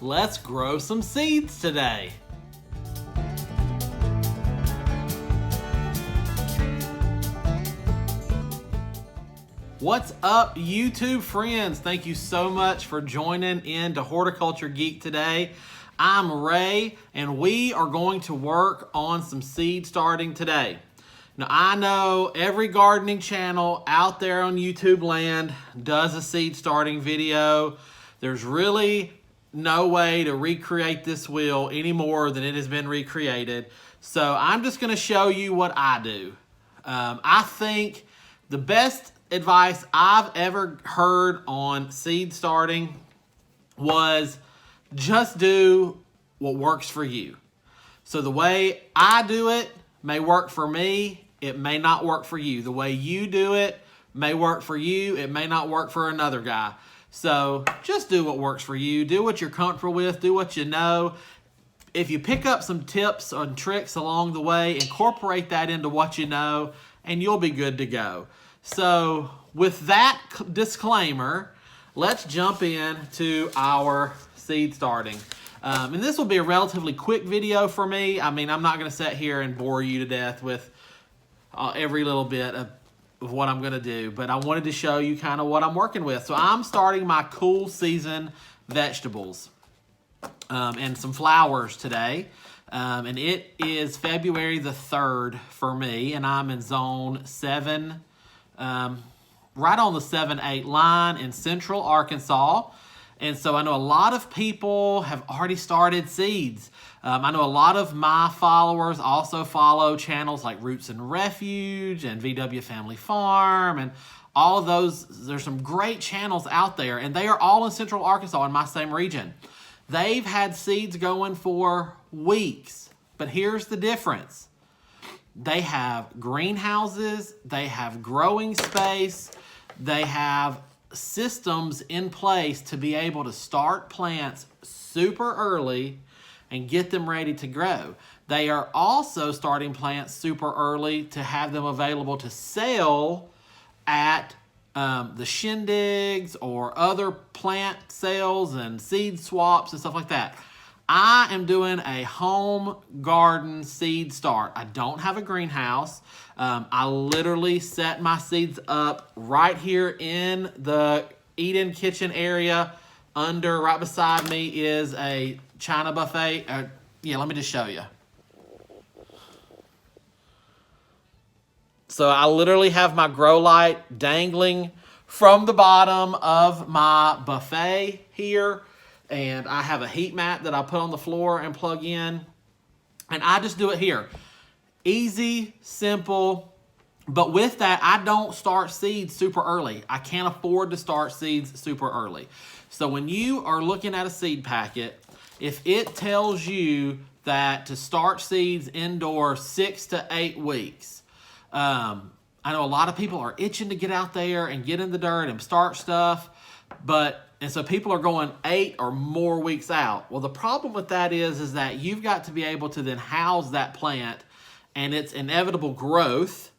Let's grow some seeds today. What's up, YouTube friends? Thank you so much for joining in to Horticulture Geek today. I'm Ray, and we are going to work on some seed starting today. Now, I know every gardening channel out there on YouTube land does a seed starting video. There's really no way to recreate this wheel any more than it has been recreated. So I'm just going to show you what I do. I think the best advice I've ever heard on seed starting was just do what works for you. So the way I do it may work for me, it may not work for you. The way you do it may work for you, it may not work for another guy. So just do what works for you, do what you're comfortable with, do what you know. If you pick up some tips and tricks along the way, incorporate that into what you know, and you'll be good to go. So with that disclaimer, let's jump into our seed starting. And this will be a relatively quick video for me. I mean, I'm not going to sit here and bore you to death with every little bit of what I'm going to do, but I wanted to show you kind of what I'm working with. So I'm starting my cool season vegetables and some flowers today. And it is February the 3rd for me, and I'm in zone 7, right on the 7-8 line in central Arkansas. And so I know a lot of people have already started seeds. I know a lot of my followers also follow channels like Roots and Refuge and VW Family Farm and all of those. There's some great channels out there, and they are all in central Arkansas in my same region. They've had seeds going for weeks, but here's the difference. They have greenhouses, they have growing space, they have systems in place to be able to start plants super early and get them ready to grow. They are also starting plants super early to have them available to sell at the shindigs or other plant sales and seed swaps and stuff like that. I am doing a home garden seed start. I don't have a greenhouse. I literally set my seeds up right here in the eat-in kitchen area. Right beside me is a China buffet. Yeah, let me just show you. So I literally have my grow light dangling from the bottom of my buffet here. And I have a heat mat that I put on the floor and plug in. And I just do it here. Easy, simple. But with that, I don't start seeds super early. I can't afford to start seeds super early. So when you are looking at a seed packet, if it tells you that to start seeds indoors 6 to 8 weeks, I know a lot of people are itching to get out there and get in the dirt and start stuff. And so people are going 8 or more weeks out. Well, the problem with that is that you've got to be able to then house that plant and its inevitable growth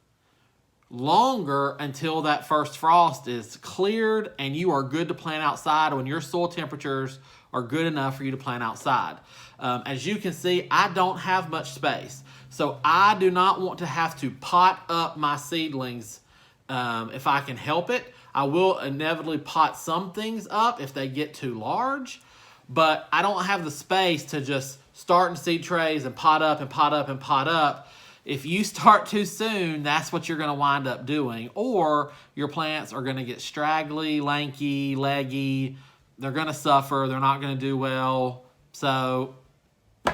longer until that first frost is cleared and you are good to plant outside when your soil temperatures are good enough for you to plant outside. As you can see, I don't have much space. So I do not want to have to pot up my seedlings if I can help it. I will inevitably pot some things up if they get too large, but I don't have the space to just start in seed trays and pot up and pot up and pot up. If you start too soon, that's what you're going to wind up doing, or your plants are going to get straggly, lanky, leggy. They're going to suffer. They're not going to do well. So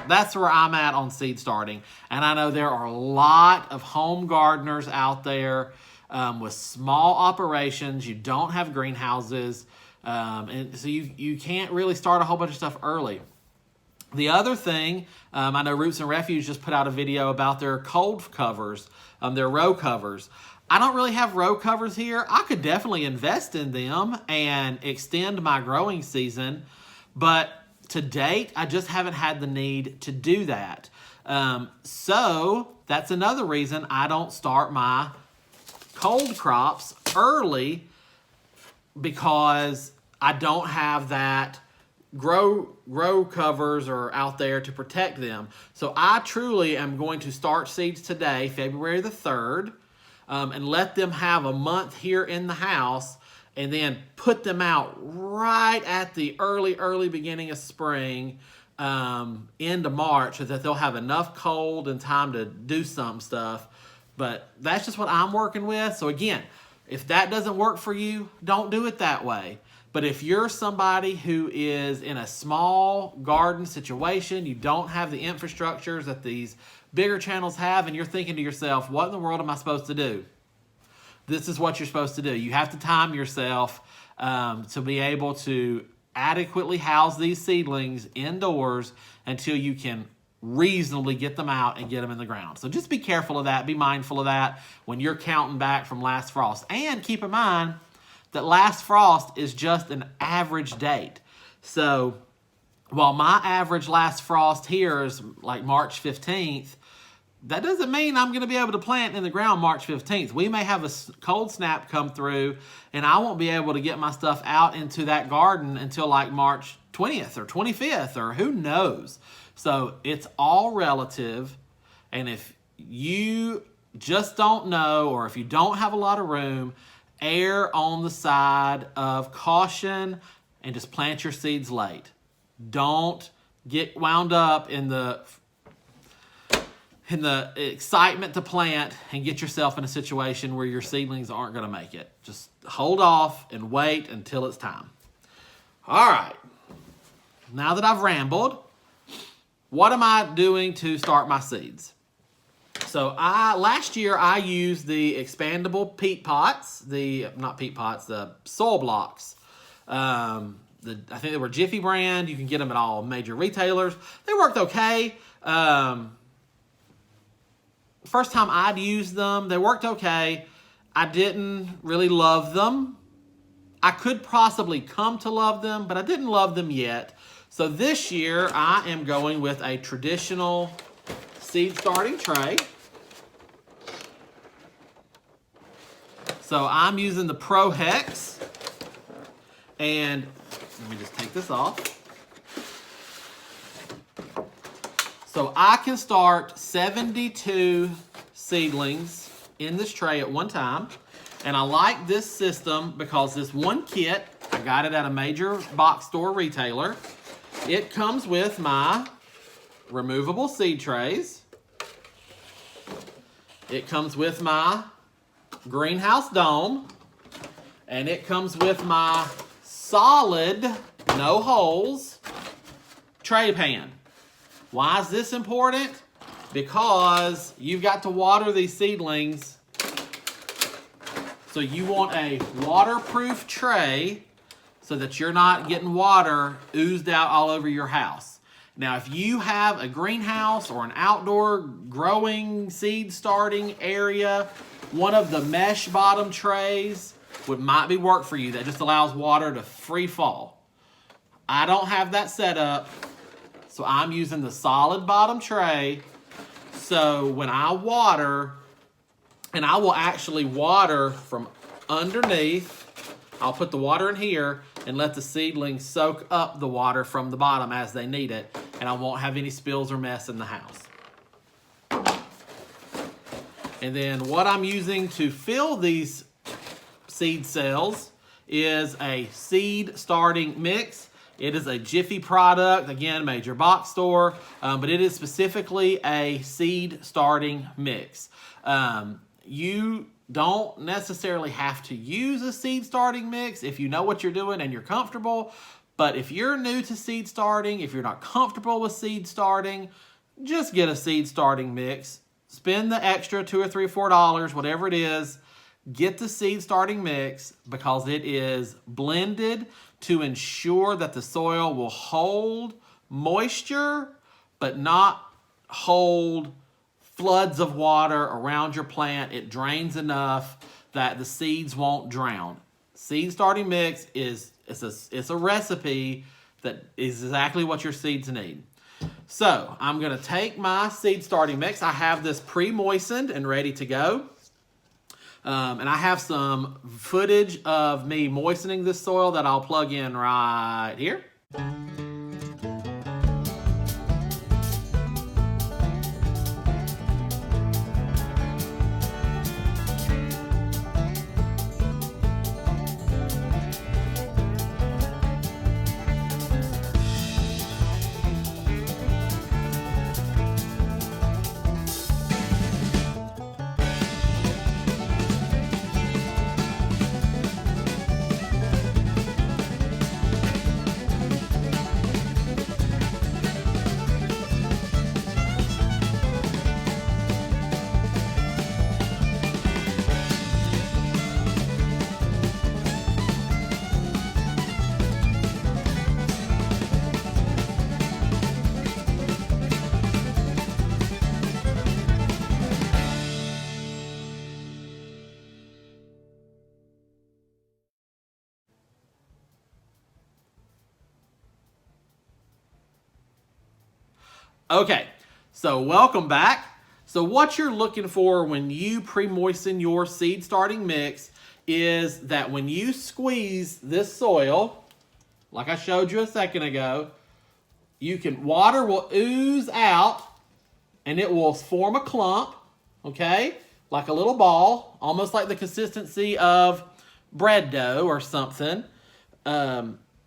that's where I'm at on seed starting. And I know there are a lot of home gardeners out there with small operations. You don't have greenhouses, and so you can't really start a whole bunch of stuff early. The other thing, I know Roots and Refuge just put out a video about their cold covers, their row covers. I don't really have row covers here. I could definitely invest in them and extend my growing season, but to date, I just haven't had the need to do that. So that's another reason I don't start my cold crops early, because I don't have that grow covers are out there to protect them. So I truly am going to start seeds today, February the 3rd, and let them have a month here in the house, and then put them out right at the early beginning of spring, into March, so that they'll have enough cold and time to do some stuff. But that's just what I'm working with. So again, if that doesn't work for you, don't do it that way. But if you're somebody who is in a small garden situation, you don't have the infrastructures that these bigger channels have, and you're thinking to yourself, what in the world am I supposed to do? This is what you're supposed to do. You have to time yourself to be able to adequately house these seedlings indoors until you can reasonably get them out and get them in the ground. So just be careful of that. Be mindful of that when you're counting back from last frost. And keep in mind that last frost is just an average date. So while my average last frost here is like March 15th, that doesn't mean I'm going to be able to plant in the ground March 15th. We may have a cold snap come through, and I won't be able to get my stuff out into that garden until like March 20th or 25th, or who knows. So it's all relative, and if you just don't know, or if you don't have a lot of room, err on the side of caution and just plant your seeds late. Don't get wound up in the excitement to plant and get yourself in a situation where your seedlings aren't going to make it. Just hold off and wait until it's time. All right. Now that I've rambled, what am I doing to start my seeds? So last year I used the expandable peat pots, the soil blocks. I think they were Jiffy brand. You can get them at all major retailers. They worked okay. First time I'd used them, they worked okay. I didn't really love them. I could possibly come to love them, but I didn't love them yet. So this year, I am going with a traditional seed starting tray. So I'm using the Pro Hex. And let me just take this off. So I can start 72 seedlings in this tray at one time. And I like this system because this one kit, I got it at a major box store retailer. It comes with my removable seed trays. It comes with my greenhouse dome. And it comes with my solid, no holes, tray pan. Why is this important? Because you've got to water these seedlings. So you want a waterproof tray so that you're not getting water oozed out all over your house. Now, if you have a greenhouse or an outdoor growing seed starting area, one of the mesh bottom trays might be work for you. That just allows water to free fall. I don't have that set up. So I'm using the solid bottom tray. So when I water, and I will actually water from underneath, I'll put the water in here and let the seedlings soak up the water from the bottom as they need it, and I won't have any spills or mess in the house. And then what I'm using to fill these seed cells is a seed starting mix. It is a Jiffy product, again, major box store, but it is specifically a seed starting mix. You don't necessarily have to use a seed starting mix if you know what you're doing and you're comfortable, but if you're new to seed starting, if you're not comfortable with seed starting, just get a seed starting mix. Spend the extra $2 or $3 or $4, whatever it is. Get the seed starting mix because it is blended to ensure that the soil will hold moisture, but not hold floods of water around your plant. It drains enough that the seeds won't drown. Seed starting mix it's a recipe that is exactly what your seeds need. So I'm going to take my seed starting mix. I have this pre-moistened and ready to go. And I have some footage of me moistening this soil that I'll plug in right here. Okay, so welcome back. So what you're looking for when you pre-moisten your seed starting mix is that when you squeeze this soil, like I showed you a second ago, water will ooze out and it will form a clump, okay? Like a little ball, almost like the consistency of bread dough or something.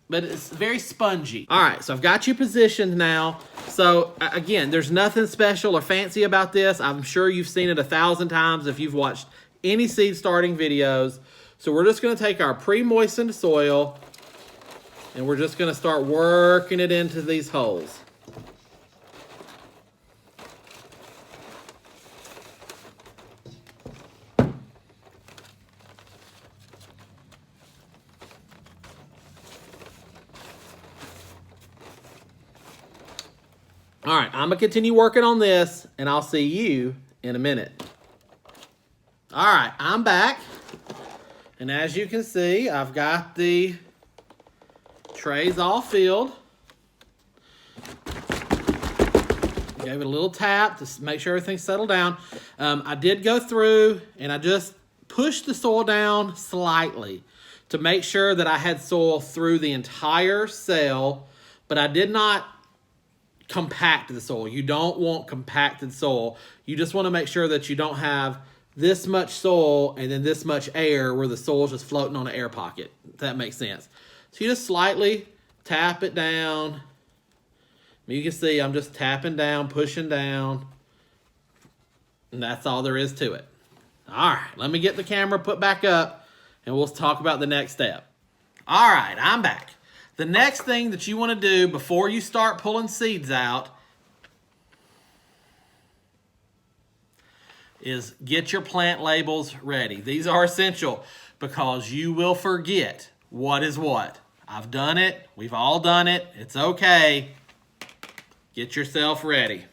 But it's very spongy. All right, so I've got you positioned now. So again, there's nothing special or fancy about this. I'm sure you've seen it 1,000 times if you've watched any seed starting videos. So we're just gonna take our pre-moistened soil and we're just gonna start working it into these holes. All right, I'm gonna continue working on this and I'll see you in a minute. All right, I'm back. And as you can see, I've got the trays all filled. Gave it a little tap to make sure everything's settled down. I did go through and I just pushed the soil down slightly to make sure that I had soil through the entire cell, but I did not compact the soil. You don't want compacted soil. You just want to make sure that you don't have this much soil and then this much air where the soil's just floating on an air pocket, if that makes sense. So you just slightly tap it down. You can see I'm just tapping down, pushing down, and that's all there is to it. All right, let me get the camera put back up and we'll talk about the next step. All right, I'm back. The next thing that you want to do before you start pulling seeds out is get your plant labels ready. These are essential because you will forget what is what. I've done it. We've all done it. It's okay. Get yourself ready.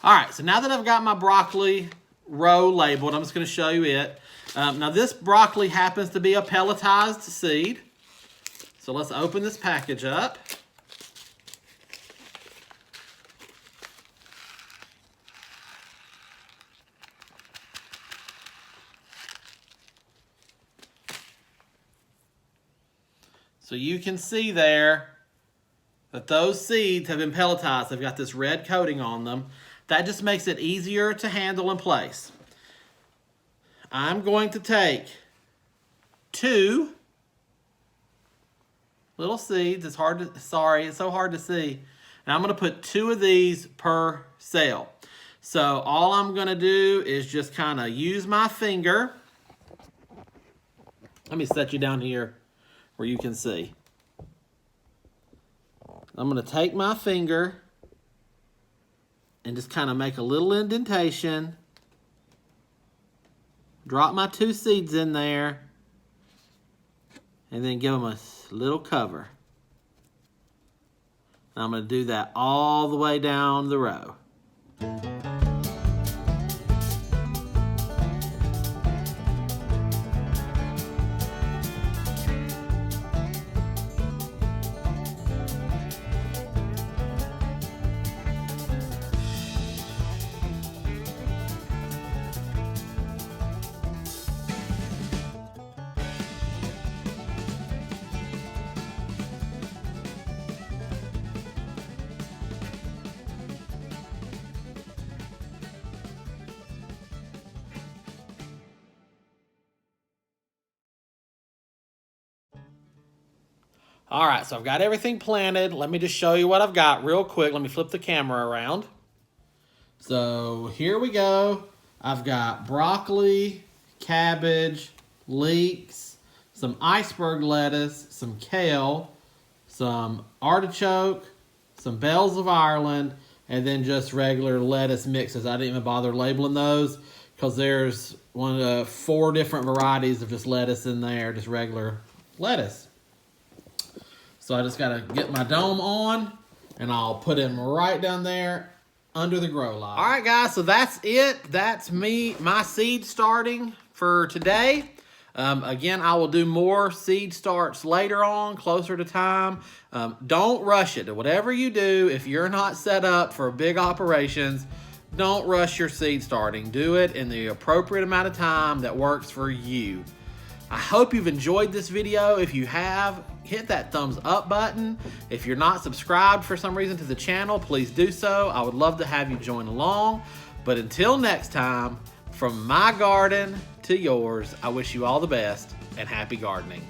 All right, so now that I've got my broccoli row labeled, I'm just going to show you it. Now this broccoli happens to be a pelletized seed. So let's open this package up. So you can see there that those seeds have been pelletized. They've got this red coating on them. That just makes it easier to handle in place. I'm going to take 2 little seeds. It's so hard to see. And I'm going to put 2 of these per cell. So all I'm going to do is just kind of use my finger. Let me set you down here where you can see. I'm going to take my finger and just kind of make a little indentation. Drop my 2 seeds in there. And then give them a little cover. And I'm going to do that all the way down the row. All right, so I've got everything planted. Let me just show you what I've got real quick. Let me flip the camera around. So here we go. I've got broccoli, cabbage, leeks, some iceberg lettuce, some kale, some artichoke, some bells of Ireland, and then just regular lettuce mixes. I didn't even bother labeling those because there's 4 different varieties of just lettuce in there, just regular lettuce. So I just got to get my dome on, and I'll put him right down there under the grow light. All right, guys, so that's it. That's my seed starting for today. Again, I will do more seed starts later on, closer to time. Don't rush it. Whatever you do, if you're not set up for big operations, don't rush your seed starting. Do it in the appropriate amount of time that works for you. I hope you've enjoyed this video. If you have, hit that thumbs up button. If you're not subscribed for some reason to the channel, please do so. I would love to have you join along. But until next time, from my garden to yours, I wish you all the best and happy gardening.